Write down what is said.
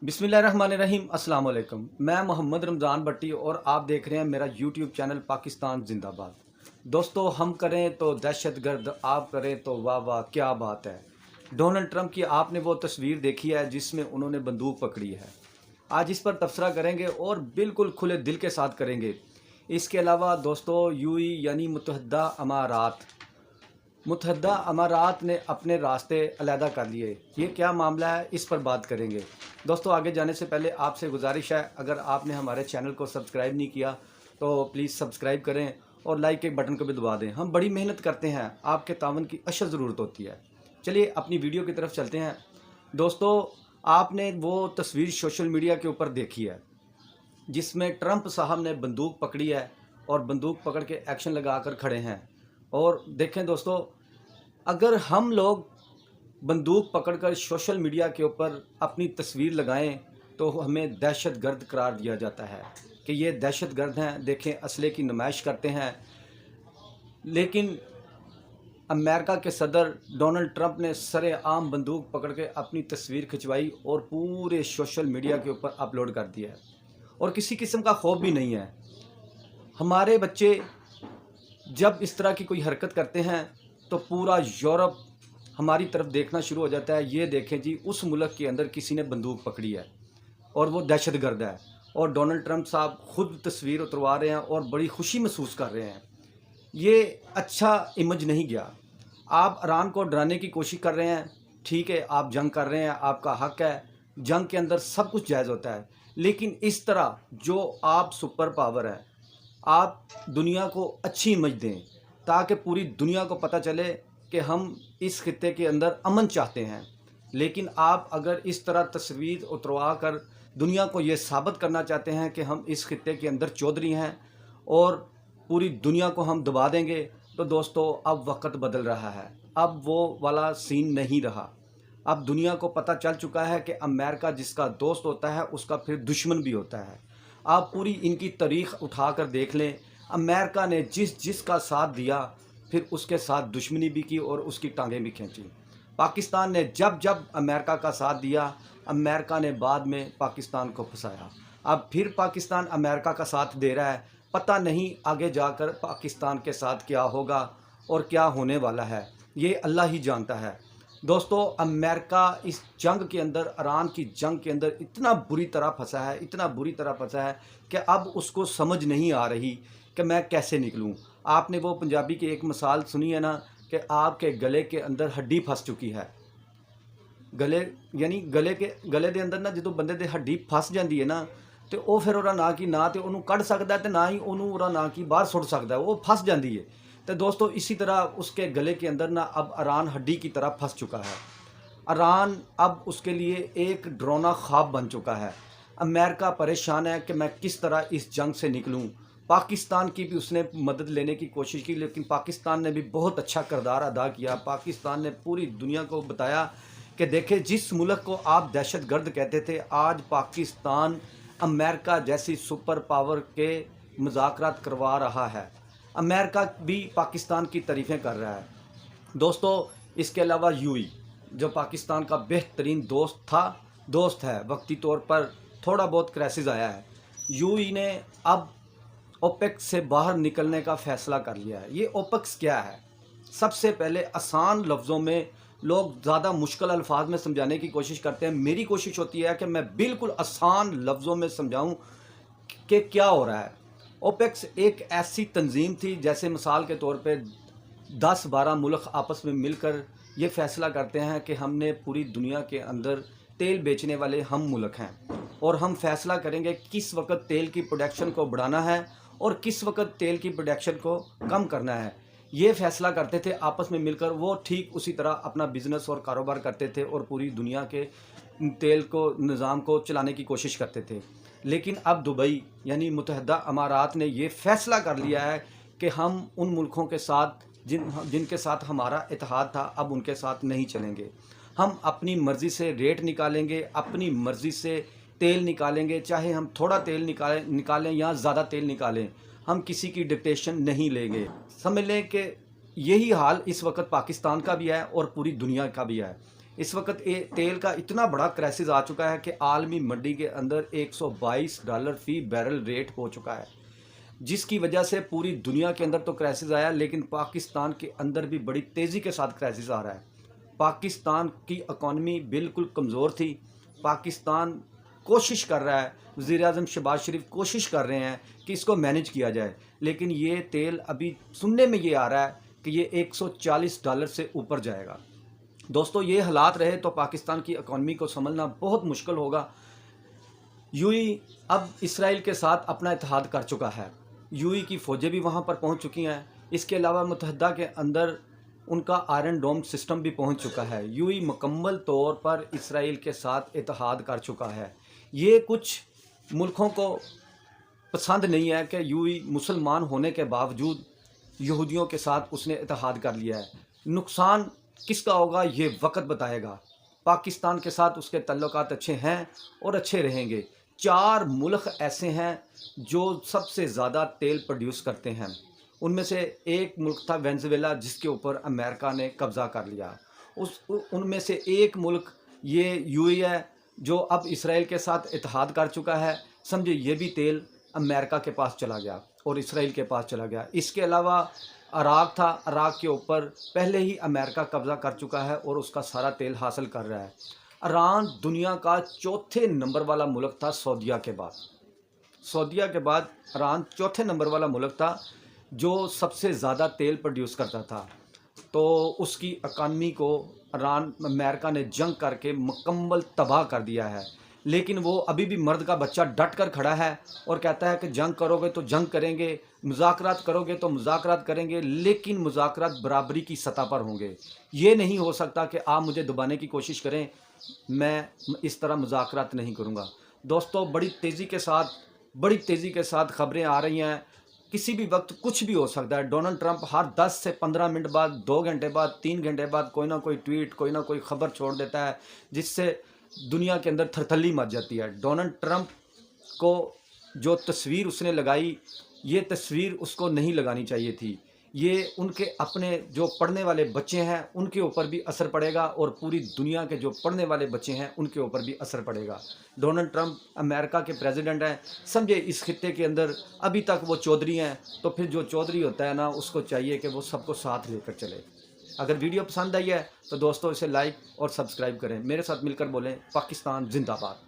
बिस्मिल्लाहिर्रहमानिर्रहीम अस्सलाम वालेकुम। मैं मोहम्मद रमज़ान भट्टी और आप देख रहे हैं मेरा यूट्यूब चैनल पाकिस्तान जिंदाबाद। दोस्तों, हम करें तो दहशतगर्द, आप करें तो वाह वाह क्या बात है। डोनाल्ड ट्रंप की आपने वो तस्वीर देखी है जिसमें उन्होंने बंदूक पकड़ी है। आज इस पर तबसरा करेंगे और बिल्कुल खुले दिल के साथ करेंगे। इसके अलावा दोस्तों, यूएई यानी मुत्तहदा अमारात ने अपने रास्ते अलहदा कर लिए। ये क्या मामला है, इस पर बात करेंगे। दोस्तों, आगे जाने से पहले आपसे गुजारिश है, अगर आपने हमारे चैनल को सब्सक्राइब नहीं किया तो प्लीज़ सब्सक्राइब करें और लाइक के बटन को भी दबा दें। हम बड़ी मेहनत करते हैं, आपके तावन की अशद ज़रूरत होती है। चलिए अपनी वीडियो की तरफ चलते हैं। दोस्तों, आपने वो तस्वीर सोशल मीडिया के ऊपर देखी है जिसमें ट्रंप साहब ने बंदूक पकड़ी है और बंदूक पकड़ के एक्शन लगा कर खड़े हैं। और देखें दोस्तों, अगर हम लोग बंदूक पकड़कर सोशल मीडिया के ऊपर अपनी तस्वीर लगाएं तो हमें दहशतगर्द करार दिया जाता है कि ये दहशतगर्द हैं, देखें असले की नुमाइश करते हैं। लेकिन अमेरिका के सदर डोनाल्ड ट्रंप ने सरेआम बंदूक पकड़ के अपनी तस्वीर खिंचवाई और पूरे सोशल मीडिया के ऊपर अपलोड कर दिया है और किसी किस्म का खौफ भी नहीं है। हमारे बच्चे जब इस तरह की कोई हरकत करते हैं तो पूरा यूरोप हमारी तरफ देखना शुरू हो जाता है। ये देखें जी, उस मुल्क के अंदर किसी ने बंदूक पकड़ी है और वो दहशतगर्द है और डोनाल्ड ट्रंप साहब खुद तस्वीर उतरवा रहे हैं और बड़ी खुशी महसूस कर रहे हैं। ये अच्छा इमेज नहीं गया। आप ईरान को डराने की कोशिश कर रहे हैं, ठीक है, आप जंग कर रहे हैं, आपका हक है, जंग के अंदर सब कुछ जायज़ होता है। लेकिन इस तरह जो आप सुपर पावर है, आप दुनिया को अच्छी इमेज दें ताकि पूरी दुनिया को पता चले कि हम इस खित्ते के अंदर अमन चाहते हैं। लेकिन आप अगर इस तरह तस्वीर उतरवा कर दुनिया को ये साबित करना चाहते हैं कि हम इस खित्ते के अंदर चौधरी हैं और पूरी दुनिया को हम दबा देंगे, तो दोस्तों अब वक्त बदल रहा है। अब वो वाला सीन नहीं रहा। अब दुनिया को पता चल चुका है कि अमेरिका जिसका दोस्त होता है उसका फिर दुश्मन भी होता है। आप पूरी इनकी तारीख़ उठा कर देख लें, अमेरिका ने जिसका साथ दिया फिर उसके साथ दुश्मनी भी की और उसकी टांगें भी खींची। पाकिस्तान ने जब जब अमेरिका का साथ दिया, अमेरिका ने बाद में पाकिस्तान को फंसाया। अब फिर पाकिस्तान अमेरिका का साथ दे रहा है। पता नहीं आगे जाकर पाकिस्तान के साथ क्या होगा और क्या होने वाला है, ये अल्लाह ही जानता है। दोस्तों, अमेरिका इस जंग के अंदर, ईरान की जंग के अंदर इतना बुरी तरह फंसा है, इतना बुरी तरह फंसा है कि अब उसको समझ नहीं आ रही कि मैं कैसे निकलूं। आपने वो पंजाबी की एक मिसाल सुनी है ना कि आपके गले के अंदर हड्डी फंस चुकी है। गले यानी गले के अंदर ना जो बंदे की हड्डी फंस जाती है ना, तो वो फिर वो ना कि ना तो उन्होंने कढ़ सकता है, तो ना ही उन्होंने ना कि बाहर सुट सकता है, वो फंस जाती है। तो दोस्तों, इसी तरह उसके गले के अंदर ना अब ईरान हड्डी की तरह फंस चुका है। ईरान अब उसके लिए एक डरावना ख्वाब बन चुका है। अमेरिका परेशान है कि मैं किस तरह इस जंग से निकलूं। पाकिस्तान की भी उसने मदद लेने की कोशिश की, लेकिन पाकिस्तान ने भी बहुत अच्छा किरदार अदा किया। पाकिस्तान ने पूरी दुनिया को बताया कि देखे, जिस मुल्क को आप दहशतगर्द कहते थे, आज पाकिस्तान अमेरिका जैसी सुपर पावर के मुज़ाकरात करवा रहा है। अमेरिका भी पाकिस्तान की तारीफ़ें कर रहा है। दोस्तों, इसके अलावा यूएई जो पाकिस्तान का बेहतरीन दोस्त है, वक्ती तौर पर थोड़ा बहुत क्राइसिस आया है। यूएई ने अब ओपेक से बाहर निकलने का फ़ैसला कर लिया है। ये ओपेक क्या है? सबसे पहले आसान लफ्ज़ों में, लोग ज़्यादा मुश्किल अल्फाज में समझाने की कोशिश करते हैं। मेरी कोशिश होती है कि मैं बिल्कुल आसान लफ्ज़ों में समझाऊं कि क्या हो रहा है। ओपेक्स एक ऐसी तंजीम थी, जैसे मिसाल के तौर पे 10-12 मुल्क आपस में मिलकर ये फ़ैसला करते हैं कि हमने पूरी दुनिया के अंदर तेल बेचने वाले हम मुल्क हैं और हम फ़ैसला करेंगे किस वक्त तेल की प्रोडक्शन को बढ़ाना है और किस वक्त तेल की प्रोडक्शन को कम करना है। ये फ़ैसला करते थे आपस में मिलकर। वो ठीक उसी तरह अपना बिज़नेस और कारोबार करते थे और पूरी दुनिया के तेल को निज़ाम को चलाने की कोशिश करते थे। लेकिन अब दुबई यानी मुत्तहदा अमारात ने ये फ़ैसला कर लिया है कि हम उन मुल्कों के साथ जिनके साथ हमारा इत्तेहाद था, अब उनके साथ नहीं चलेंगे। हम अपनी मर्ज़ी से रेट निकालेंगे, अपनी मर्ज़ी से तेल निकालेंगे, चाहे हम थोड़ा तेल निकालें या ज़्यादा तेल निकालें, हम किसी की डिक्टेशन नहीं लेंगे। समझ लें कि यही हाल इस वक्त पाकिस्तान का भी है और पूरी दुनिया का भी है। اس وقت تیل کا اتنا بڑا کرائسس آ چکا ہے کہ عالمی منڈی کے اندر $122 فی بیرل ریٹ ہو چکا ہے، جس کی وجہ سے پوری دنیا کے اندر تو کرائسس آیا، لیکن پاکستان کے اندر بھی بڑی تیزی کے ساتھ کرائسس آ رہا ہے۔ پاکستان کی اکانومی بالکل کمزور تھی۔ پاکستان کوشش کر رہا ہے، وزیر اعظم شہباز شریف کوشش کر رہے ہیں کہ اس کو مینج کیا جائے، لیکن یہ تیل ابھی سننے میں یہ آ رہا ہے کہ یہ $140 سے اوپر جائے گا۔ دوستو یہ حالات رہے تو پاکستان کی اکانومی کو سنبھلنا بہت مشکل ہوگا۔ یو ای اب اسرائیل کے ساتھ اپنا اتحاد کر چکا ہے، یو ای کی فوجیں بھی وہاں پر پہنچ چکی ہیں، اس کے علاوہ متحدہ کے اندر ان کا آئرن ڈوم سسٹم بھی پہنچ چکا ہے۔ یو ای مکمل طور پر اسرائیل کے ساتھ اتحاد کر چکا ہے۔ یہ کچھ ملکوں کو پسند نہیں ہے کہ یو ای مسلمان ہونے کے باوجود یہودیوں کے ساتھ اس نے اتحاد کر لیا ہے۔ نقصان کس کا ہوگا یہ وقت بتائے گا۔ پاکستان کے ساتھ اس کے تعلقات اچھے ہیں اور اچھے رہیں گے۔ 4 ملک ایسے ہیں جو سب سے زیادہ تیل پروڈیوس کرتے ہیں، ان میں سے ایک ملک تھا وینزویلا، جس کے اوپر امریکہ نے قبضہ کر لیا۔ ان میں سے ایک ملک یہ یو اے ہے جو اب اسرائیل کے ساتھ اتحاد کر چکا ہے۔ سمجھے یہ بھی تیل امریکہ کے پاس چلا گیا اور اسرائیل کے پاس چلا گیا۔ اس کے علاوہ عراق تھا، عراق کے اوپر پہلے ہی امریکہ قبضہ کر چکا ہے اور اس کا سارا تیل حاصل کر رہا ہے۔ ایران دنیا کا 4تھے نمبر والا ملک تھا سعودیہ کے بعد۔ سعودیہ کے بعد ایران 4تھے نمبر والا ملک تھا جو سب سے زیادہ تیل پروڈیوس کرتا تھا۔ تو اس کی اکانومی کو ایران امریکہ نے جنگ کر کے مکمل تباہ کر دیا ہے، لیکن وہ ابھی بھی مرد کا بچہ ڈٹ کر کھڑا ہے اور کہتا ہے کہ جنگ کرو گے تو جنگ کریں گے، مذاکرات کرو گے تو مذاکرات کریں گے، لیکن مذاکرات برابری کی سطح پر ہوں گے۔ یہ نہیں ہو سکتا کہ آپ مجھے دبانے کی کوشش کریں، میں اس طرح مذاکرات نہیں کروں گا۔ دوستو بڑی تیزی کے ساتھ خبریں آ رہی ہیں، کسی بھی وقت کچھ بھی ہو سکتا ہے۔ ڈونلڈ ٹرمپ ہر 10 سے 15 منٹ بعد، 2 گھنٹے بعد، 3 گھنٹے بعد کوئی نہ کوئی ٹویٹ، کوئی نہ کوئی خبر چھوڑ دیتا ہے جس سے دنیا کے اندر تھرتھلی مچ جاتی ہے۔ ڈونلڈ ٹرمپ کو جو تصویر اس نے لگائی، یہ تصویر اس کو نہیں لگانی چاہیے تھی۔ یہ ان کے اپنے جو پڑھنے والے بچے ہیں ان کے اوپر بھی اثر پڑے گا اور پوری دنیا کے جو پڑھنے والے بچے ہیں ان کے اوپر بھی اثر پڑے گا۔ ڈونلڈ ٹرمپ امریکہ کے پریزیڈنٹ ہیں، سمجھے اس خطے کے اندر ابھی تک وہ چودھری ہیں، تو پھر جو چودھری ہوتا ہے نا اس کو چاہیے کہ وہ سب کو ساتھ لے کر چلے۔ اگر ویڈیو پسند آئی ہے تو دوستو اسے لائک اور سبسکرائب کریں۔ میرے ساتھ مل کر بولیں پاکستان زندہ باد۔